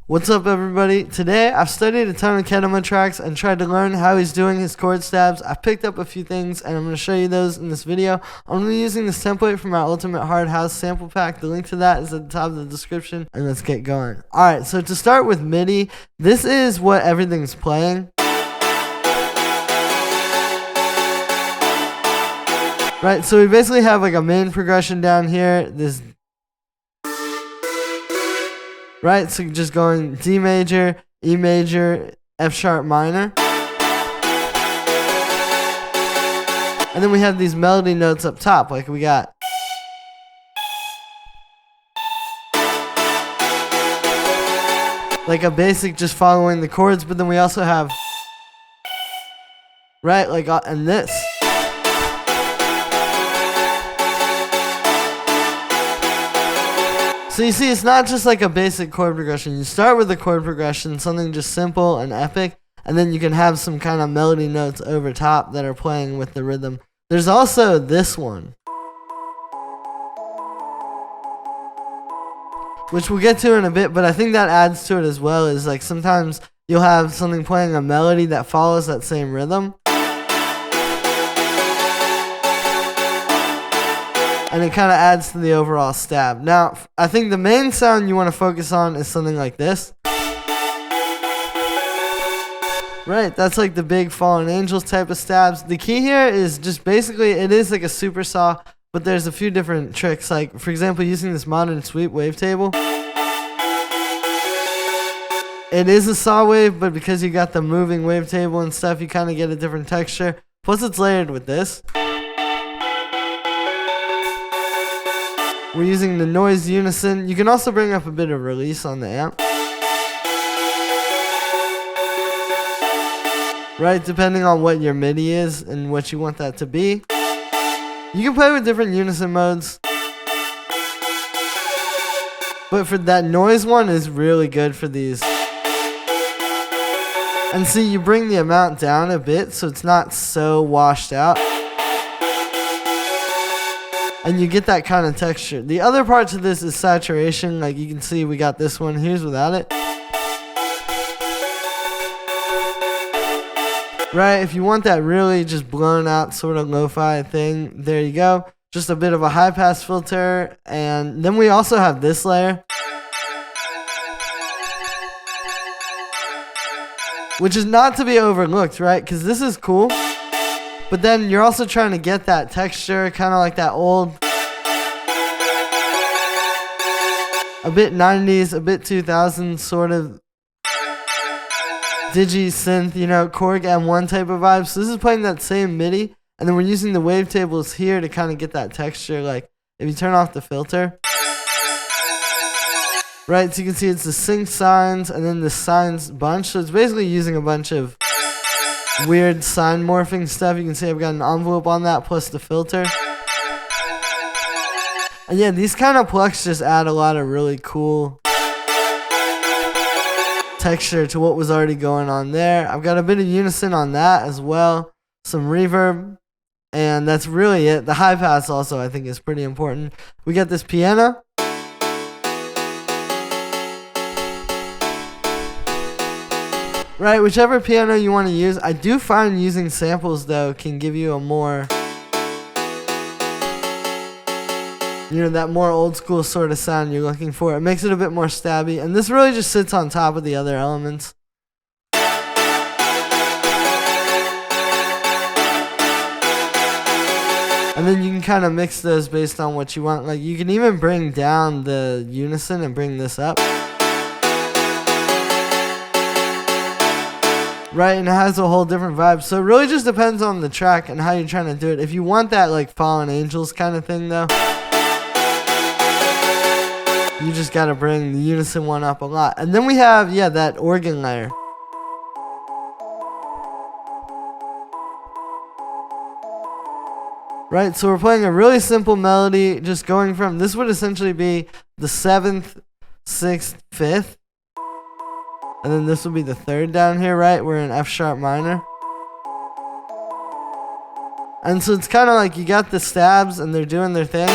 What's up, everybody? Today I've studied a ton of Kettama tracks and tried to learn how he's doing his chord stabs. I've picked up a few things and I'm going to show you those in this video. I'm going to be using this template from my Ultimate Hard House sample pack. The link to that is at the top of the description, and let's get going. Alright, so to start with MIDI, this is what everything's playing. Right, so we basically have like a main progression down here, right, so just going D major, E major, F sharp minor. And then we have these melody notes up top, like we got. Like a basic just following the chords, but then we also have, right, like, and this. So you see, it's not just like a basic chord progression. You start with the chord progression, something just simple and epic, and then you can have some kind of melody notes over top that are playing with the rhythm. There's also this one, which we'll get to in a bit, but I think that adds to it as well, is like sometimes you'll have something playing a melody that follows that same rhythm. And it kind of adds to the overall stab. Now, I think the main sound you want to focus on is something like this. Right, that's like the big Fallen Angels type of stabs. The key here is just basically, it is like a super saw, but there's a few different tricks. Like, for example, using this modern sweep wavetable. It is a saw wave, but because you got the moving wavetable and stuff, you kind of get a different texture. Plus, it's layered with this. We're using the noise unison. You can also bring up a bit of release on the amp. Right, depending on what your MIDI is and what you want that to be. You can play with different unison modes. But for that noise one is really good for these. And see, you bring the amount down a bit so it's not so washed out. And you get that kind of texture. The other parts of this is saturation. Like you can see, we got this one. Here's without it. Right, if you want that really just blown out sort of lo-fi thing, there you go. Just a bit of a high pass filter. And then we also have this layer, which is not to be overlooked, right? Because this is cool. But then you're also trying to get that texture, kind of like that old, a bit 90s, a bit 2000s sort of digi synth, you know, Korg M1 type of vibe. So this is playing that same MIDI, and then we're using the wavetables here to kind of get that texture. Like if you turn off the filter, right, so you can see it's the sync signs and then the signs bunch. So it's basically using a bunch of weird sign morphing stuff. You can see I've got an envelope on that plus the filter. And yeah, these kind of plucks just add a lot of really cool texture to what was already going on there. I've got a bit of unison on that as well, some reverb, and that's really it. The high pass also I think is pretty important. We got this piano. Right, whichever piano you want to use. I do find using samples though can give you a more, you know, that more old school sort of sound you're looking for. It makes it a bit more stabby, and this really just sits on top of the other elements. And then you can kind of mix those based on what you want. Like you can even bring down the unison and bring this up. Right, and it has a whole different vibe. So it really just depends on the track and how you're trying to do it. If you want that like Fallen Angels kind of thing though, you just got to bring the unison one up a lot. And then we have, yeah, that organ layer. Right, so we're playing a really simple melody, just going from, this would essentially be the 7th, 6th, 5th. And then this will be the 3rd down here, right? We're in F sharp minor. And so it's kind of like you got the stabs and they're doing their thing.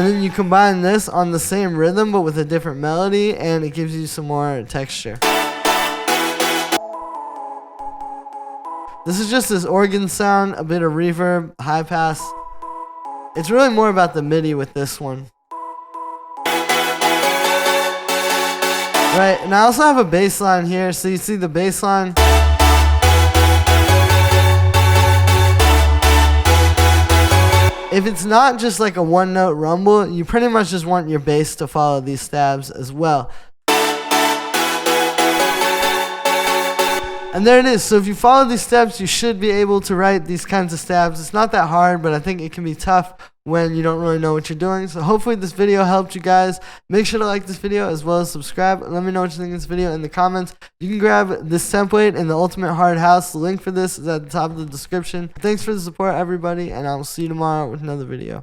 then you combine this on the same rhythm but with a different melody, and it gives you some more texture. This is just this organ sound, a bit of reverb, high pass. It's really more about the MIDI with this one. Right, and I also have a bass line here, so you see the bass line. If it's not just like a one note rumble, you pretty much just want your bass to follow these stabs as well. And there it is. So if you follow these steps, you should be able to write these kinds of stabs. It's not that hard, but I think it can be tough when you don't really know what you're doing. So hopefully this video helped you guys. Make sure to like this video as well as subscribe. Let me know what you think of this video in the comments. You can grab this template in the Ultimate Hard House. The link for this is at the top of the description. Thanks for the support, everybody, and I will see you tomorrow with another video.